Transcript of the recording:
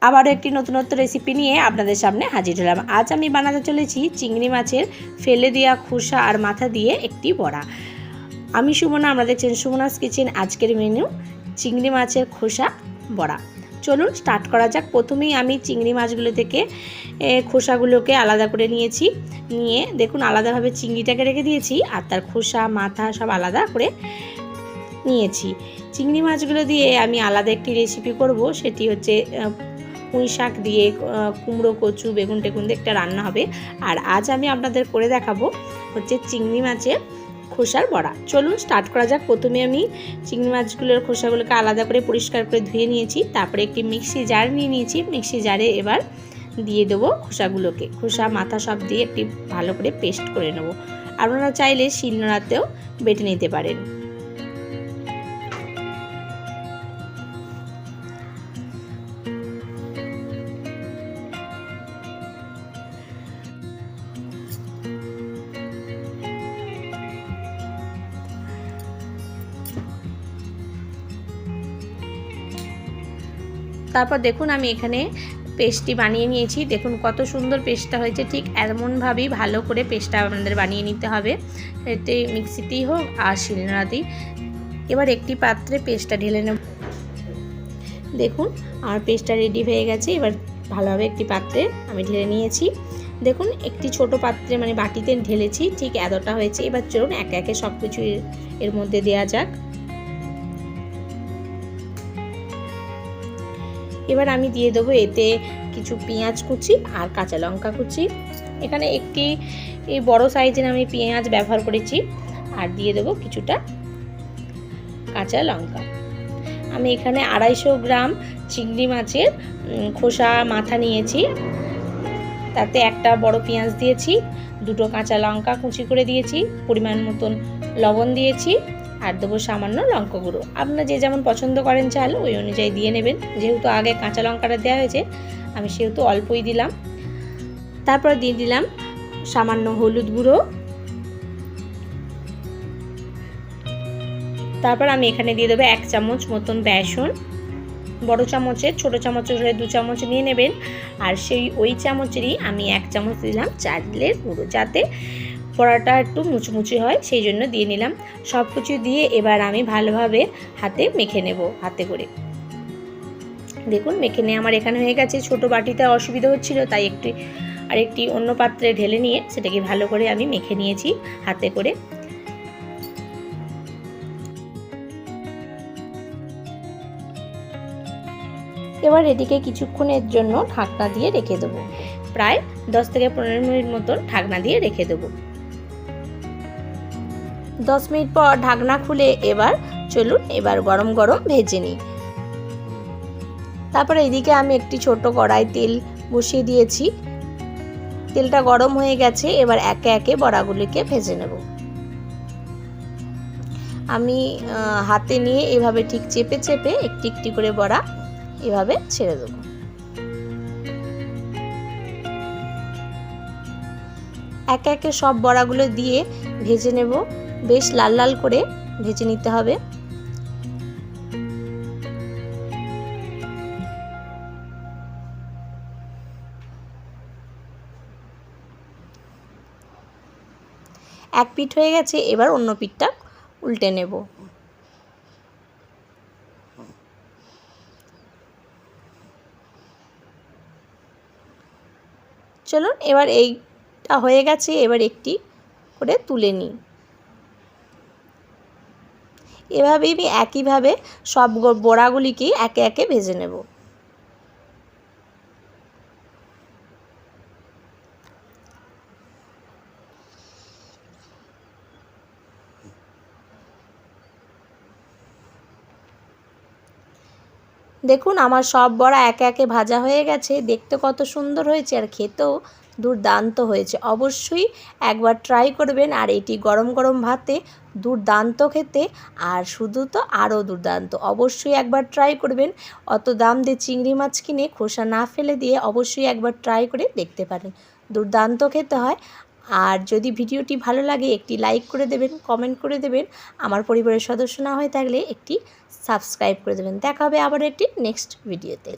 আবারও একটি নতুনত্ব রেসিপি নিয়ে আপনাদের সামনে হাজির হলাম। আজ আমি বানাতে চলেছি চিংড়ি মাছের ফেলে দেওয়া খোসা আর মাথা দিয়ে একটি বড়া। আমি সুমনা, আমরা দেখছেন সুমনাস কিচেন। আজকের মেনু চিংড়ি মাছের খোসা বড়া। চলুন স্টার্ট করা যাক। প্রথমেই আমি চিংড়ি মাছগুলো থেকে খোসাগুলোকে আলাদা করে নিয়েছি। নিয়ে দেখুন আলাদাভাবে চিংড়িটাকে রেখে দিয়েছি আর তার খোসা মাথা সব আলাদা করে নিয়েছি। চিংড়ি মাছগুলো দিয়ে আমি আলাদা একটি রেসিপি করব, সেটি হচ্ছে পুঁই শাক দিয়ে কুমড়ো, কচু, বেগুন টেগুন দিয়ে একটা রান্না হবে। আর আজ আমি আপনাদের করে দেখাবো হচ্ছে চিংড়ি মাছের খোসার বড়া। চলুন স্টার্ট করা যাক। প্রথমে আমি চিংড়ি মাছগুলোর খোসাগুলোকে আলাদা করে পরিষ্কার করে ধুয়ে নিয়েছি। তারপরে একটি মিক্সি জার নিয়ে নিয়েছি। মিক্সি জারে এবার দিয়ে দেবো খোসাগুলোকে। খোসা মাথা সব দিয়ে একটি ভালো করে পেস্ট করে নেব। আপনারা চাইলে শিলনোড়াতেও বেটে নিতে পারেন। তারপর দেখুন আমি এখানে পেস্টটি বানিয়ে নিয়েছি। দেখুন কত সুন্দর পেস্টটা হয়েছে। ঠিক এমনভাবেই ভালো করে পেস্টটা আপনাদের বানিয়ে নিতে হবে, এতে মিক্সিতেই হোক আর শিলনোড়াতেই। এবার একটি পাত্রে পেস্টটা ঢেলে নেব। দেখুন আমার পেস্টটা রেডি হয়ে গেছে। এবার ভালোভাবে একটি পাত্রে আমি ঢেলে নিয়েছি। দেখুন একটি ছোট পাত্রে মানে বাটিতে ঢেলেছি, ঠিক এতটা হয়েছে। এবার চলুন একে একে সব কিছু এর মধ্যে দেওয়া যাক। এবার আমি দিয়ে দেবো এতে কিছু পেঁয়াজ কুচি আর কাঁচা লঙ্কা কুচি। এখানে একটি বড় সাইজের আমি পেঁয়াজ ব্যবহার করেছি। আর দিয়ে দেবো কিছুটা কাঁচা লঙ্কা। আমি এখানে 250 গ্রাম চিংড়ি মাছের খোসা মাথা নিয়েছি। তাতে একটা বড় পেঁয়াজ দিয়েছি, দুটো কাঁচা লঙ্কা কুচি করে দিয়েছি, পরিমাণ মতন লবণ দিয়েছি আর দেবো সামান্য লঙ্কা গুঁড়ো। আপনারা যে যেমন পছন্দ করেন চাল ওই অনুযায়ী দিয়ে নেবেন। যেহেতু আগে কাঁচা লঙ্কাটা দেওয়া হয়েছে আমি সেহেতু অল্পই দিলাম। তারপর দিয়ে দিলাম সামান্য হলুদ গুঁড়ো। তারপর আমি এখানে দিয়ে দেবো 1 চামচ মতন বেসন। বড় চামচের, ছোট চামচের হয়ে 2 চামচ নিয়ে নেবেন। আর ওই চামচেরই আমি 1 চামচ দিলাম চালের গুঁড়ো, যাতে বড়াটা একটু মুচমুচে হয় সেই জন্য দিয়ে নিলাম। সব কিছু দিয়ে এবার আমি ভালোভাবে হাতে মেখে নেব, হাতে করে। দেখুন মেখে নিয়ে আমার এখানে হয়ে গেছে। ছোট বাটিতে অসুবিধা হচ্ছিল তাই আরেকটি অন্য পাত্রে ঢেলে নিয়ে সেটাকে ভালো করে আমি মেখে নিয়েছি হাতে করে। এবার এটিকে কিছুক্ষণের জন্য ঢাকনা দিয়ে রেখে দেবো। প্রায় 10 থেকে 15 মিনিট মতন ঢাকনা দিয়ে রেখে দেবো। 10 মিনিট পর ঢাকনা খুলে এবার চলুন এবার গরম গরম ভেজে নিই। তারপরে এদিকে আমি একটি ছোট কড়াই তেল বসিয়ে দিয়েছি। তেলটা গরম হয়ে গেছে। এবার একে একে বড়াগুলিকে ভেজে নেব। আমি হাতে নিয়ে এভাবে ঠিক চেপে চেপে একটি একটি করে বড়া এভাবে ছেড়ে দেবো। একে একে সব বড়াগুলো দিয়ে ভেজে নেব। বেশ লাল লাল করে ভেজে নিতে হবে। এক পিঠ হয়ে গেছে, এবার অন্য পিঠটা উল্টে নেব। চলুন এবার এইটা হয়ে গেছে, এবার একটি করে তুলে নিই। এভাবে আমি একইভাবে সব বড়াগুলিকে একে একে ভেজে নেব। দেখুন আমার সব বড়া একে একে ভাজা হয়ে গেছে। দেখতে কত সুন্দর হয়েছে আর খেতেও দুর্দান্ত হয়েছে। অবশ্যই একবার ট্রাই করবেন। আর এটি গরম গরম ভাতে দুর্দান্ত খেতে, আর শুধু তো আরও দুর্দান্ত। অবশ্যই একবার ট্রাই করবেন। অত দাম দিয়ে চিংড়ি মাছ কিনে খোসা না ফেলে দিয়ে অবশ্যই একবার ট্রাই করে দেখতে পারেন। দুর্দান্ত খেতে হয়। আর যদি ভিডিওটি ভালো লাগে একটি লাইক করে দেবেন, কমেন্ট করে দেবেন। আমার পরিবারের সদস্য না হয়ে থাকলে একটি সাবস্ক্রাইব করে দেবেন। দেখা হবে আবার একটি নেক্সট ভিডিওতে।